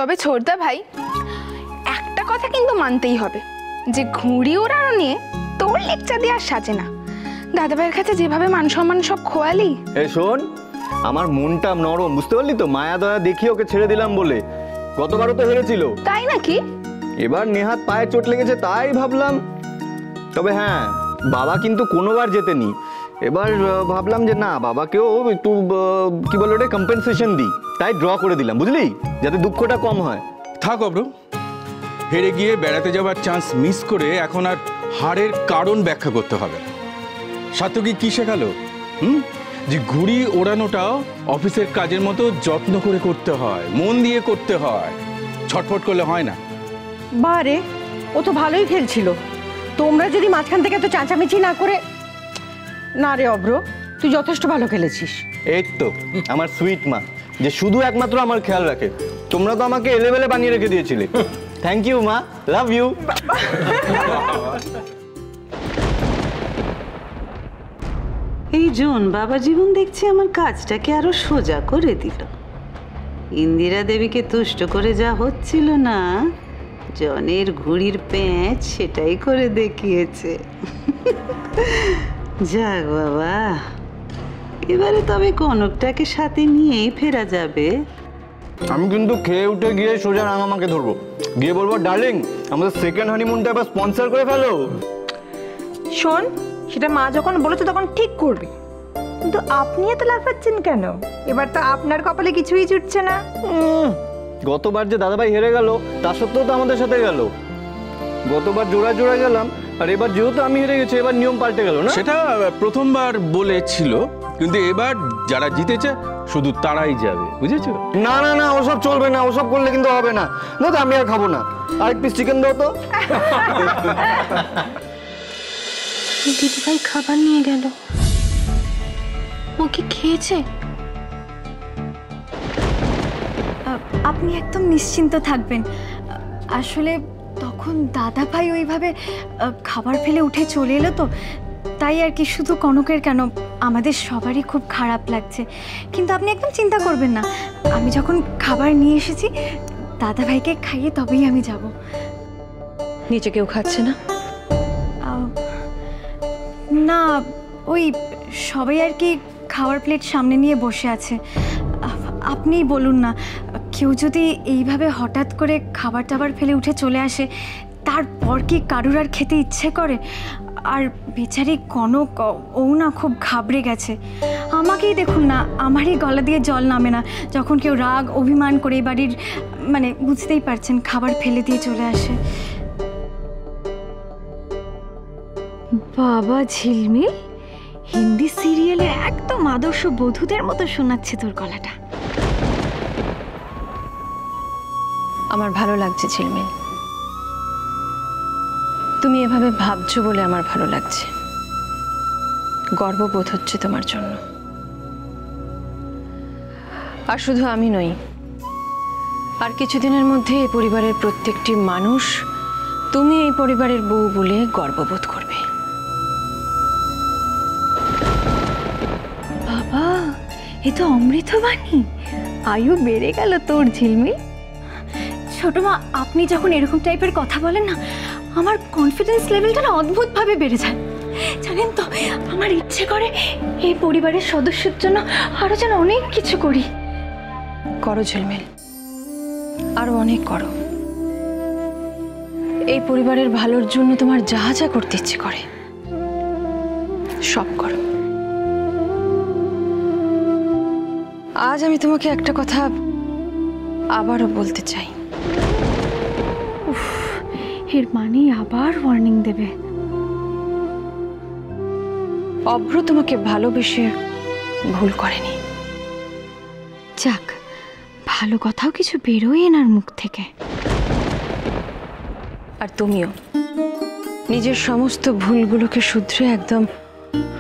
তবে ছোটদা ভাই, একটা কথা কিন্তু মানতেই হবে যে ঘুড়ি ওড়ানো নিয়ে তোর লেকচার দিয়ে আর সাজে না। দাদা ভাইয়ের কাছে যেভাবে মান সম্মান সব খোয়ালি। এই শোন, আমার মনটা নরম, বুঝতে পারলি তো? মায়া দয়া দেখিয়ে ওকে ছেড়ে দিলাম বলে। গতবারও তো হেরেছিল। তাই নাকি? এবার নেহাত পায়ে চোট লেগেছে তাই ভাবলাম। তবে হ্যাঁ, বাবা কিন্তু কোনোবার জেতেনি। এবার ভাবলাম যে না, বাবাকেও একটু কি বলে ওটা, কম্পেনসেশন দিই, তাই ড্র করে দিলাম, বুঝলি, যাতে দুঃখটা কম হয়। থাক অব্র, হেরে গিয়ে বেড়াতে যাওয়ার চান্স মিস করে এখন আর হারের কারণ ব্যাখ্যা করতে হবে। সার্থকী কি শেখালো? যে ঘুড়ি ওড়ানোটাও অফিসের কাজের মতো যত্ন করে করতে হয়, মন দিয়ে করতে হয়, ছটফট করলে হয় না। বারে, ও তো ভালোই খেলছিল। তোমরা যদি মাঝখান থেকে এত চাঁচামেচি না করে। না রে অব্র, তুই যথেষ্ট ভালো খেলেছিস। এই তো আমার সুইট মা, যে শুধু একমাত্র আমার খেয়াল রাখে। তোমরা তো আমাকে এলেবেলে বানিয়ে রেখে দিয়েছিলে। থ্যাংক ইউ মা, লাভ ইউ। এই জন বাবা জীবন দেখছি আমার কাজটাকে আরো সোজা করে দিল। ইন্দিরা দেবীকে তুষ্ট করে যা হচ্ছিল না, জনের ঘুড়ির প্যাঁচ সেটাই করে দেখিয়েছে। যাক বাবা, এবারে তবে কনকটাকে সাথে নিয়েই ফেরা যাবে। আমি কিন্তু খেয়ে উঠে গিয়ে সোজা রাঙামাকে ধরবো, গিয়ে বলবো ডার্লিং আমাদের সেকেন্ড হানিমুনটা এবার স্পন্সর করে ফেলো। শোন, সেটা মা যখন বলেছে তখন ঠিক করবে, কিন্তু আপনি এত লাফাচ্ছেন কেন? এবার তো আপনার কপালে কিছুই জুটছে না। গতবার যে দাদাভাই হেরে গেল, তা সত্ত্বেও তো আমাদের সাথে গেল। গতবার জোড়া জোড়া গেলাম, আর এবার যেহেতু আমি হেরে গেছি, এবার নিয়ম পাল্টে গেল না? সেটা প্রথমবার বলেছিল, কিন্তু এবার যারা জিতেছে শুধু তারাই যাবে, বুঝেছো? না না না, ওসব চলবে না, ওসব করলে কিন্তু হবে না। না তো আমি আর খাবো না, আরেক পিস চিকেন দাও তো। দিদিভাই খাবার নিয়ে গেল, ও কি খেয়েছে? আপনি একদম নিশ্চিন্ত থাকবেন। আসলে তখন দাদা ভাই ওইভাবে খাবার ফেলে উঠে চলে এলো তো, তাই আর কি। শুধু কনকের কেন, আমাদের সবারই খুব খারাপ লাগছে। কিন্তু আপনি একদম চিন্তা করবেন না, আমি যখন খাবার নিয়ে এসেছি দাদা ভাইকে খাইয়ে তবেই আমি যাব। নিচে কেউ খাচ্ছে না? না, ওই সবাই আর কি খাওয়ার প্লেট সামনে নিয়ে বসে আছে। আপনিই বলুন না, কেউ যদি এইভাবে হঠাৎ করে খাবার টাবার ফেলে উঠে চলে আসে, তারপর কি কারুর আর খেতে ইচ্ছে করে? আর বেচারি কনক, ও না খুব ঘাবড়ে গেছে। আমাকেই দেখুন না, আমারই গলা দিয়ে জল নামে না যখন কেউ রাগ অভিমান করে বাড়ির, মানে বুঝতেই পারছেন, খাবার ফেলে দিয়ে চলে আসে। বাবা ঝিলমিল, হিন্দি সিরিয়ালে একদম আদর্শ বধূদের মতো শোনাচ্ছে তোর গলাটা। আমার ভালো লাগছে ঝিলমিল, তুমি এভাবে ভাবছো বলে আমার ভালো লাগছে। গর্ববোধ হচ্ছে তোমার জন্য। আর শুধু আমি নই, আর কিছুদিনের মধ্যে এই পরিবারের প্রত্যেকটি মানুষ তুমি এই পরিবারের বউ বলে গর্ববোধ করবে। বাবা, এ তো অমৃতবাণী। আয়ু বেড়ে গেল তোর ঝিলমিল। ছোট মা, আপনি যখন এরকম টাইপের কথা বলেন না, আমার কনফিডেন্স লেভেলটা না অদ্ভুতভাবে বেড়ে যায়। জানেন তো, আমার ইচ্ছে করে এই পরিবারের সদস্যের জন্য আরো যেন অনেক কিছু করি। করো ঝিলমিল, আরো অনেক করো। এই পরিবারের ভালোর জন্য তোমার যা যা করতে ইচ্ছে করে সব করো। আজ আমি তোমাকে একটা কথা আবারও বলতে চাই। এর মানে আবার ওয়ার্নিং দেবে? অভ্র তোমাকে ভালোবেসে ভুল করেনি। যাক, ভালো কথাও কিছু বেরোয় এনার মুখ থেকে। আর তুমিও নিজের সমস্ত ভুলগুলোকে শুধরে একদম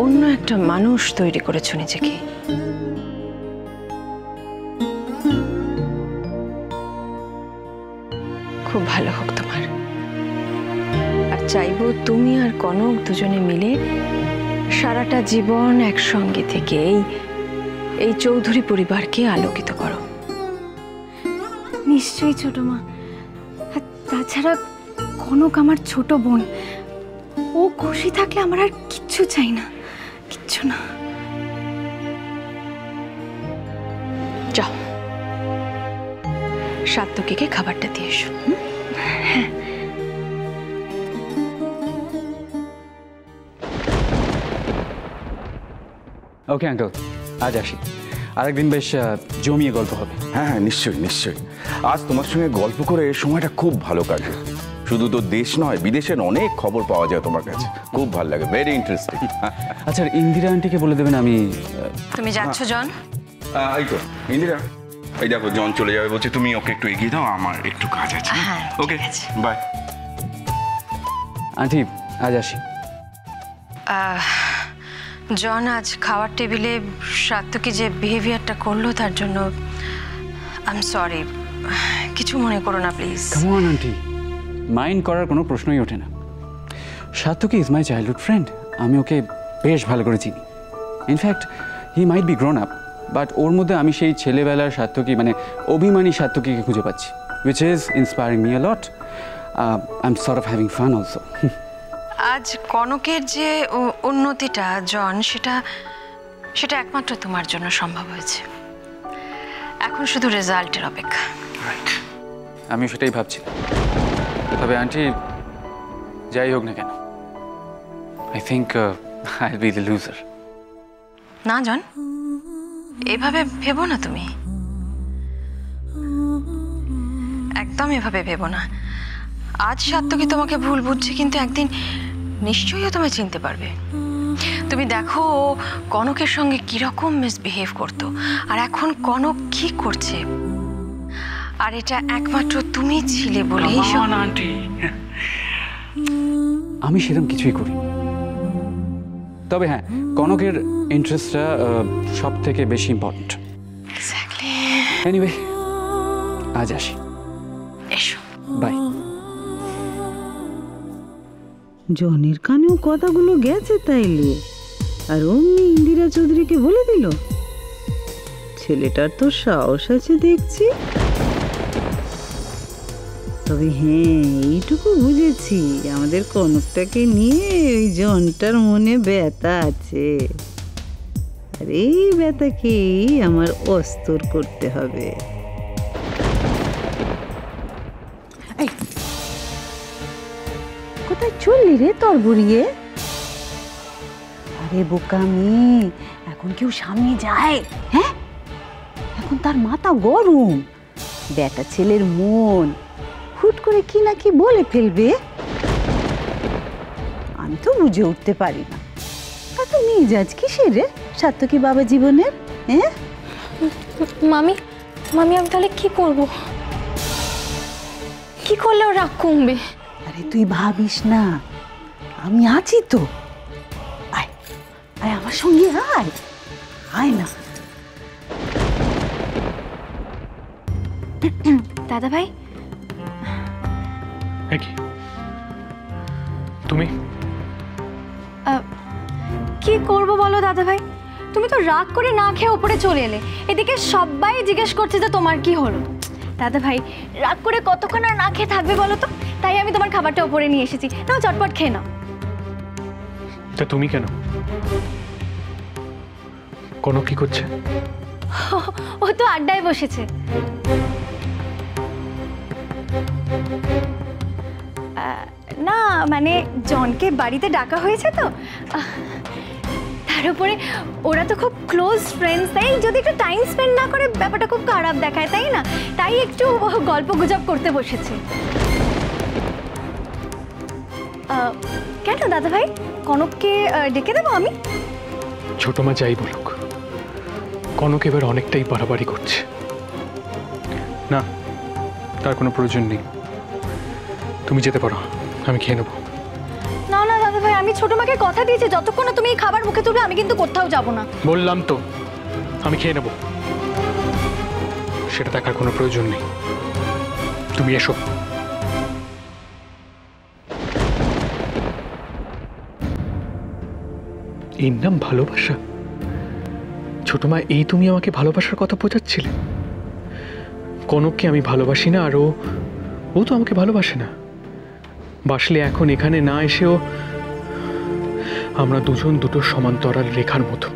অন্য একটা মানুষ তৈরি করেছো নিজেকে। খুব ভালো হোক তোমার। আর চাইবো তুমি আর কনক দুজনে মিলে সারাটা জীবন একসঙ্গে থেকে এই চৌধুরী পরিবারকে আলোকিত করো। নিশ্চয়ই ছোট মা। আর তাছাড়া কনক আমার ছোট বোন, ও খুশি থাকলে আমার আর কিচ্ছু চাই না, কিচ্ছু না। যাও, সাত্তকীকে খাবারটা দিয়ে এসো। ওকে আঙ্কেল, আজ আসি। আরেকদিন বেশ জমিয়ে গল্প হবে। হ্যাঁ হ্যাঁ, নিশ্চয়ই নিশ্চয়ই। আজ তোমার সঙ্গে গল্প করে সময়টা খুব ভালো কাটে। শুধু তো দেশ নয়, বিদেশের অনেক খবর পাওয়া যায় তোমার কাছে, খুব ভালো লাগে, ভেরি ইন্টারেস্টিং। আচ্ছা, ইন্দিরা আন্টিকে বলে দেবেন আমি। তুমি যাচ্ছ জন? এই তো ইন্দিরা, এই দেখো জন চলে যাবে বলছে, তুমি ওকে একটু এগিয়ে দাও, আমার একটু কাজ আছে। হ্যাঁ, ওকে, ঠিক আছে। বাই। আন্টি আজ আসি। জন আজ খাওয়ার টেবিলে সাত্তকী যে বিহেভিয়ারটা করলো তার জন্য আই এম সরি, কিছু মনে করো না please. Come on aunty, mind করার কোনো প্রশ্নই ওঠে না। Sattaki is my childhood friend, আমি ওকে বেশ ভালো করে চিনি। In fact he might be grown up, but ওর মধ্যে আমি সেই ছেলেবেলার সাত্তকী, মানে অভিমানী সাত্তকীকে খুঁজে পাচ্ছি, which is inspiring me a lot. I am sort of having fun also. আজ কনকের যে উন্নতিটা জন, সেটা একমাত্র তোমার জন্য সম্ভব হয়েছে। এখন শুধু রেজাল্টের অপেক্ষা। আমি সেটাই ভাবছি। তবে আন্টি, যাই হোক না কেন, I think I will be the loser. না জন, এভাবে ভেবো না তুমি, একদম এভাবে ভেবো না। আজ সাত্তকী তোমাকে ভুল বুঝছে, কিন্তু একদিন নিশ্চয়ই ও তোমায় চিনতে পারবে। তুমি দেখো ও কনকের সঙ্গে কিরকম মিসবিহেভ করতো, আর এখন কনক কি করছে, আর এটা একমাত্র তুমি ছিলে বলেই। আমি সেরকম কিছুই করি। তবে হ্যাঁ, কনকের ইন্টারেস্টটা সব থেকে বেশি ইম্পর্টেন্ট। এক্স্যাক্টলি। এনিওয়ে, আজ আসি। এসো। বাই। জনের কানেও কথাগুলো গেছে তাইলে, আর অমনি ইন্দিরা চৌধুরীকে বলে দিল। ছেলেটার তো সাহস আছে দেখছি। তবে হ্যাঁ, এইটুকু বুঝেছি, আমাদের কনকটাকে নিয়ে ওই জনটার মনে ব্যথা আছে, আর এই ব্যথাকেই আমার অস্তর করতে হবে। কোথায় চললি রে তোর বুড়িয়ে? আরে বোকা মেয়ে, এখন কেউ সামনে যায়? হ্যাঁ, এখন তার মাথা গরম, বেটা ছেলের মন হুট করে কি না কি বলে ফেলবে। আমি তো বুঝে উঠতে পারি না, এত মেজাজ কিসের রে সাত্তকী বাবা জীবনের? হ্যাঁ মামি, আমি তাহলে কি করব? কি করলে ও রাগ কমবে? আরে তুই ভাবিস না, আমি আছি তো। আয় আয় আমার সঙ্গে আয়, আয় না। দাদা ভাই, কি তুমি? কি করব বলো দাদা ভাই? তুমি তো রাগ করে না খেয়ে উপরে চলে এলে, এদিকে সবাই জিজ্ঞেস করছে যে তোমার কি হলো। দাদা ভাই, রাগ করে কতক্ষণ আর না খেয়ে থাকবে বলো তো? তাই আমি তোমার খাবারটা উপরে নিয়ে এসেছি, নাও চটপট খেয়ে নাও। তা তুমি কেন? কনক কি করছে? ও তো আড্ডায় বসেছে। না মানে জনকে বাড়িতে ডাকা হয়েছে তো, তার উপরে ওরা তো খুব ক্লোজ ফ্রেন্ডস, তাই যদি একটু টাইম স্পেন্ড না করে ব্যাপারটা খুব খারাপ দেখায়, তাই না? তাই একটু গল্প গুজব করতে বসেছে। কেন দাদা ভাই, কনককে ডেকে দেবো আমি? ছোট মা যাই বলুক, কনক এবার অনেকটাই বাড়াবাড়ি করছে। না, তার কোনো প্রয়োজন নেই, তুমি যেতে পারো, আমি খেয়ে নেবো। না না দাদা ভাই, আমি ছোট মাকে কথা দিয়েছি, যতক্ষণ না তুমি এই খাবার মুখে তুলবে আমি কিন্তু কোথাও যাব না। বললাম তো আমি খেয়ে নেবো, সেটা দেখার কোনো প্রয়োজন নেই, তুমি এসো। এর নাম ভালোবাসা? ছোট মা, এই তুমি আমাকে ভালোবাসার কথা বোঝাচ্ছিলে? কনককে আমি ভালোবাসি না, আর ও তো আমাকে ভালোবাসে না। বাসলে এখন এখানে না এসেও আমরা দুজন দুটো সমান্তরাল রেখার মতো,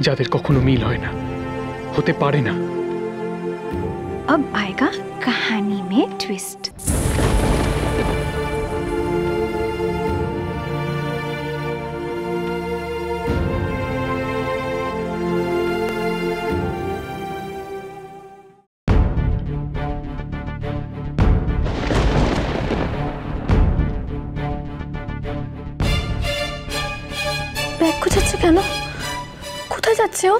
যাদের কখনো মিল হয় না, হতে পারে না। अब आएगा कहानी में ट्विस्ट। ব্যাগ খোঁজাচ্ছে কেন? কোথায় যাচ্ছে ও?